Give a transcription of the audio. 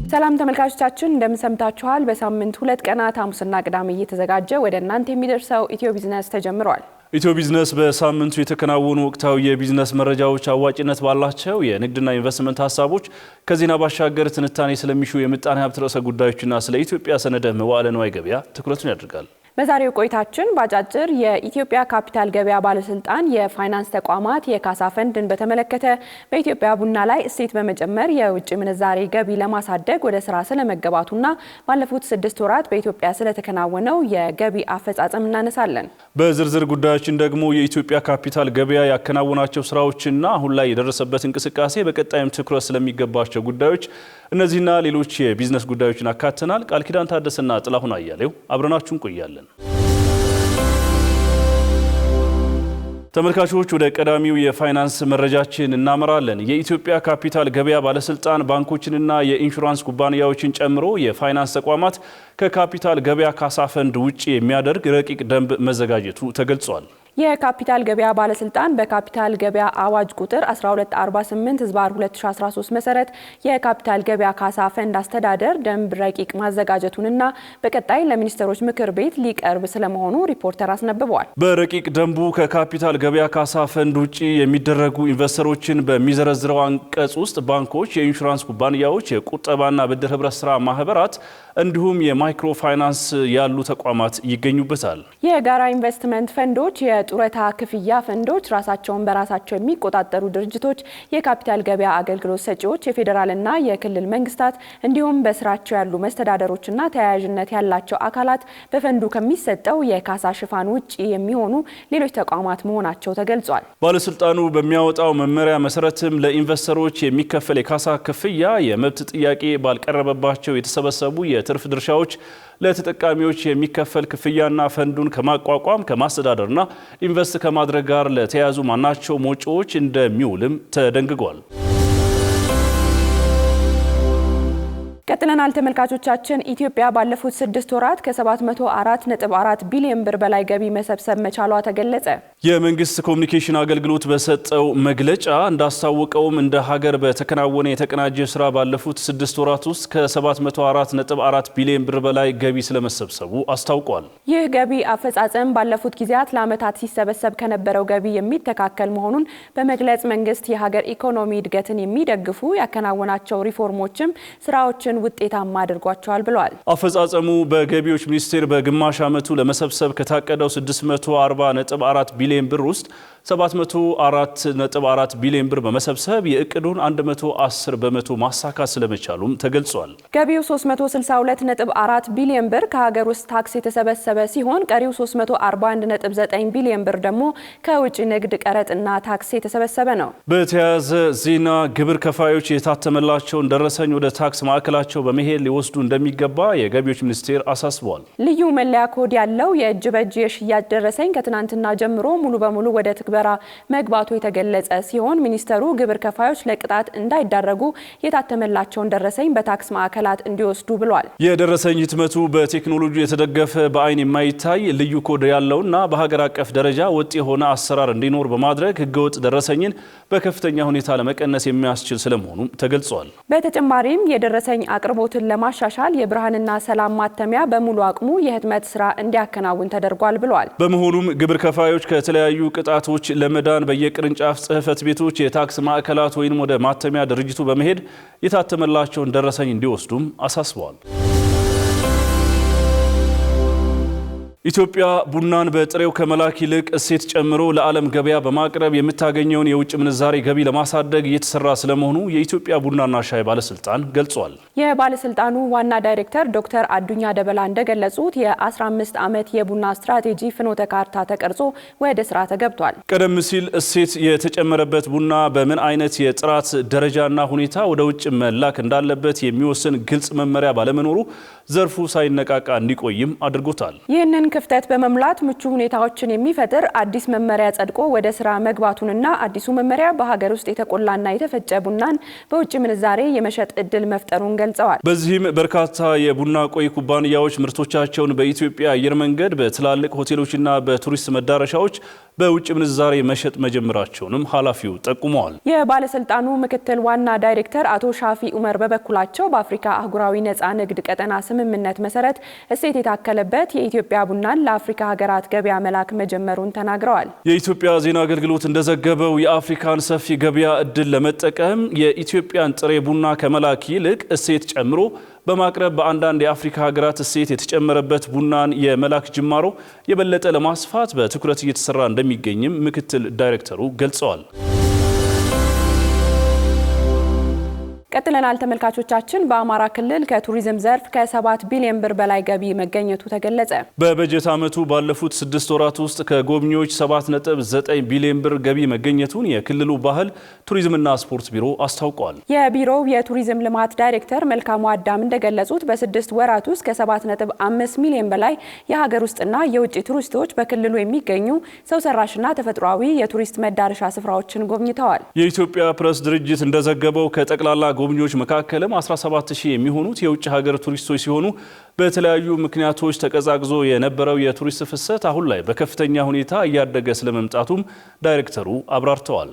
ሰላም ተመልካቾቻችን እንደምን ሰምታችኋል? በሳምንት ሁለት ቀናት ሐሙስና ቅዳሜ እየተዘጋጀ ወደ እናንተ የሚደርሰው ኢትዮ ቢዝነስ ተጀምሯል። ኢትዮ ቢዝነስ በሳምንቱ የተከናወኑ ወቅታዊ የቢዝነስ መረጃዎች፣ አዋጭነት ባላቸው የንግድና ኢንቨስትመንት ሀሳቦች፣ ከዜና ባሻገር ትንታኔ ስለሚሹ የምጣኔ ሀብት ርዕሰ ጉዳዮችና ስለ ኢትዮጵያ ሰነደ መዋዕለ ንዋይ ገበያ ትኩረቱን ያደርጋል። በዛሬው ቆይታችን ባጫጭር የኢትዮጵያ ካፒታል ገበያ ባለስልጣን የፋይናንስ ተቋማት የካሳ ፈንድን በተመለከተ በኢትዮጵያ ቡና ላይ እሴት በመጨመር የውጭ ምንዛሬ ገቢ ለማሳደግ ወደ ስራ ስለመገባቱና ባለፉት 6 ወራት በኢትዮጵያ ስለተከናወነው የገቢ አፈጻጸም እናነሳለን። በዝርዝር ጉዳዮችን ደግሞ የኢትዮጵያ ካፒታል ገበያ ያከናወናቸው ስራዎችና አሁን ላይ የደረሰበት እንቅስቃሴ በቀጣይም ትኩረት ስለሚገባቸው ጉዳዮች እነዚህና ሌሎች የቢዝነስ ጉዳዮችን አካተናል። ቃል ኪዳን ታደሰና ጥላሁን አያሌው አብረናችሁን ቆያለን። ተመልካቾች ወደ ቀዳሚው የፋይናንስ መረጃችን እናመራለን። የኢትዮጵያ ካፒታል ገበያ ባለስልጣን ባንኮችንና የኢንሹራንስ ኩባንያዎችን ጨምሮ የፋይናንስ ተቋማት ከካፒታል ገበያ ካሳ ፈንድ ውጪ የሚያደርግ ረቂቅ ደንብ መዘጋጀቱ ተገልጿል። የካፒታል ገበያ ባለስልጣን በካፒታል ገበያ አዋጅ ቁጥር 1248/2013 መሰረት የካፒታል ገበያ ካሳ ፈንድ አስተዳደር ደንብ ረቂቅ ማዘጋጀቱንና በቀጣይ ለሚኒስትሮች ምክር ቤት ሊቀርብ ስለመሆኑ ሪፖርተር አስነብቧል። በረቂቅ ደንቡ ከካፒታል ገበያ ካሳ ፈንድ ውጪ የሚደረጉ ኢንቨስተሮችን በሚዘረዝረው አንቀጽ ውስጥ ባንኮች፣ የኢንሹራንስ ኩባንያዎች፣ የቁጠባና ብድር ህብረት ስራ ማህበራት እንዲሁም የማይክሮ ፋይናንስ ያሉ ተቋማት ይገኙበታል። የጋራ ኢንቨስትመንት ፈንዶች፣ የጡረታ ክፍያ ፈንዶች፣ ራሳቸውን በራሳቸው የሚቆጣጠሩ ድርጅቶች፣ የካፒታል ገበያ አገልግሎት ሰጪዎች፣ የፌዴራልና የክልል መንግስታት እንዲሁም በስራቸው ያሉ መስተዳደሮችና ተያያዥነት ያላቸው አካላት በፈንዱ ከሚሰጠው የካሳ ሽፋን ውጪ የሚሆኑ ሌሎች ተቋማት መሆናቸው ተገልጿል። ባለስልጣኑ በሚያወጣው መመሪያ መሰረትም ለኢንቨስተሮች የሚከፈል የካሳ ክፍያ የመብት ጥያቄ ባልቀረበባቸው የተሰበሰቡ የትርፍ ድርሻዎች ለተጠቃሚዎች የሚከፈል ክፍያና ፈንዱን ከማቋቋም ከማስተዳደርና ኢንቨስት ከማድረግ ጋር ለተያያዙ ማናቸው ወጪዎች እንደሚውልም ተደንግጓል። ቀጥለናል ተመልካቾቻችን። ኢትዮጵያ ባለፉት 6 ወራት ከ704.4 ቢሊዮን ብር በላይ ገቢ መሰብሰብ መቻሏ ተገለጸ። የመንግስት ኮሚኒኬሽን አገልግሎት በሰጠው መግለጫ እንዳስታወቀውም እንደ ሀገር በተከናወነ የተቀናጀ ስራ ባለፉት 6 ወራት ውስጥ ከ704.4 ቢሊዮን ብር በላይ ገቢ ስለመሰብሰቡ አስታውቋል። ይህ ገቢ አፈጻጸም ባለፉት ጊዜያት ለዓመታት ሲሰበሰብ ከነበረው ገቢ የሚተካከል መሆኑን በመግለጽ መንግስት የሀገር ኢኮኖሚ እድገትን የሚደግፉ ያከናወናቸው ሪፎርሞችም ስራዎችን ውጤታማ አድርጓቸዋል ብለዋል። አፈጻጸሙ በገቢዎች ሚኒስቴር በግማሽ ዓመቱ ለመሰብሰብ ከታቀደው 640.4 ቢሊዮን ብር ውስጥ 704.4 ቢሊዮን ብር በመሰብሰብ የእቅዱን 110 በመቶ ማሳካት ስለመቻሉም ተገልጿል። ገቢው 362.4 ቢሊዮን ብር ከሀገር ውስጥ ታክስ የተሰበሰበ ሲሆን ቀሪው 341.9 ቢሊዮን ብር ደግሞ ከውጭ ንግድ ቀረጥና ታክስ የተሰበሰበ ነው። በተያያዘ ዜና ግብር ከፋዮች የታተመላቸውን ደረሰኝ ወደ ታክስ ማዕከላቸው በመሄድ ሊወስዱ እንደሚገባ የገቢዎች ሚኒስቴር አሳስቧል። ልዩ መለያ ኮድ ያለው የእጅ በእጅ የሽያጭ ደረሰኝ ከትናንትና ጀምሮ ሙሉ በሙሉ ወደ ትግበራ መግባቱ የተገለጸ ሲሆን ሚኒስተሩ ግብር ከፋዮች ለቅጣት እንዳይዳረጉ የታተመላቸውን ደረሰኝ በታክስ ማዕከላት እንዲወስዱ ብሏል። የደረሰኝ ህትመቱ በቴክኖሎጂ የተደገፈ በአይን የማይታይ ልዩ ኮድ ያለውና በሀገር አቀፍ ደረጃ ወጥ የሆነ አሰራር እንዲኖር በማድረግ ህገወጥ ደረሰኝን በከፍተኛ ሁኔታ ለመቀነስ የሚያስችል ስለመሆኑም ተገልጿል። በተጨማሪም የደረሰኝ አቅርቦትን ለማሻሻል የብርሃንና ሰላም ማተሚያ በሙሉ አቅሙ የህትመት ስራ እንዲያከናውን ተደርጓል ብሏል። በመሆኑም ግብር ከፋዮች ከተለያዩ ቅጣቶች ለመዳን በየቅርንጫፍ ጽህፈት ቤቶች የታክስ ማዕከላት ወይም ወደ ማተሚያ ድርጅቱ በመሄድ የታተመላቸውን ደረሰኝ እንዲወስዱም አሳስበዋል። ኢትዮጵያ ቡናን በጥሬው ከመላክ ይልቅ እሴት ጨምሮ ለዓለም ገበያ በማቅረብ የምታገኘውን የውጭ ምንዛሬ ገቢ ለማሳደግ እየተሰራ ስለመሆኑ የኢትዮጵያ ቡናና ሻይ ባለስልጣን ገልጿል። የባለስልጣኑ ዋና ዳይሬክተር ዶክተር አዱኛ ደበላ እንደገለጹት የ15 ዓመት የቡና ስትራቴጂ ፍኖተ ካርታ ተቀርጾ ወደ ስራ ተገብቷል። ቀደም ሲል እሴት የተጨመረበት ቡና በምን አይነት የጥራት ደረጃና ሁኔታ ወደ ውጭ መላክ እንዳለበት የሚወስን ግልጽ መመሪያ ባለመኖሩ ዘርፉ ሳይነቃቃ እንዲቆይም አድርጎታል። ይህንን ክፍተት በመሙላት ምቹ ሁኔታዎችን የሚፈጥር አዲስ መመሪያ ጸድቆ ወደ ስራ መግባቱንና አዲሱ መመሪያ በሀገር ውስጥ የተቆላና የተፈጨ ቡናን በውጭ ምንዛሬ የመሸጥ እድል መፍጠሩን ገልጸዋል። በዚህም በርካታ የቡና ቆይ ኩባንያዎች ምርቶቻቸውን በኢትዮጵያ አየር መንገድ በትላልቅ ሆቴሎችና በቱሪስት መዳረሻዎች በውጭ ምንዛሬ መሸጥ መጀመራቸውንም ኃላፊው ጠቁመዋል። የባለስልጣኑ ምክትል ዋና ዳይሬክተር አቶ ሻፊ ኡመር በበኩላቸው በአፍሪካ አህጉራዊ ነጻ ንግድ ቀጠና ስምምነት መሰረት እሴት የታከለበት የኢትዮጵያ ቡናን ለአፍሪካ ሀገራት ገበያ መላክ መጀመሩን ተናግረዋል። የኢትዮጵያ ዜና አገልግሎት እንደዘገበው የአፍሪካን ሰፊ ገበያ እድል ለመጠቀም የኢትዮጵያን ጥሬ ቡና ከመላክ ይልቅ እሴት ጨምሮ በማቅረብ በአንዳንድ የአፍሪካ ሀገራት እሴት የተጨመረበት ቡናን የመላክ ጅማሮ የበለጠ ለማስፋት በትኩረት እየተሰራ እንደሚገኝም ምክትል ዳይሬክተሩ ገልጸዋል። ቀጥለናል ተመልካቾቻችን። በአማራ ክልል ከቱሪዝም ዘርፍ ከ7 ቢሊዮን ብር በላይ ገቢ መገኘቱ ተገለጸ። በበጀት ዓመቱ ባለፉት 6 ወራት ውስጥ ከጎብኚዎች 7.9 ቢሊዮን ብር ገቢ መገኘቱን የክልሉ ባህል ቱሪዝምና ስፖርት ቢሮ አስታውቋል። የቢሮው የቱሪዝም ልማት ዳይሬክተር መልካሙ አዳም እንደገለጹት በ6 ወራት ውስጥ ከ7.5 ሚሊዮን በላይ የሀገር ውስጥና የውጭ ቱሪስቶች በክልሉ የሚገኙ ሰው ሰራሽና ተፈጥሯዊ የቱሪስት መዳረሻ ስፍራዎችን ጎብኝተዋል። የኢትዮጵያ ፕሬስ ድርጅት እንደዘገበው ከጠቅላላ ጎብኚዎች መካከልም 17000 የሚሆኑት የውጭ ሀገር ቱሪስቶች ሲሆኑ በተለያዩ ምክንያቶች ተቀዛቅዞ የነበረው የቱሪስት ፍሰት አሁን ላይ በከፍተኛ ሁኔታ እያደገ ስለመምጣቱም ዳይሬክተሩ አብራርተዋል።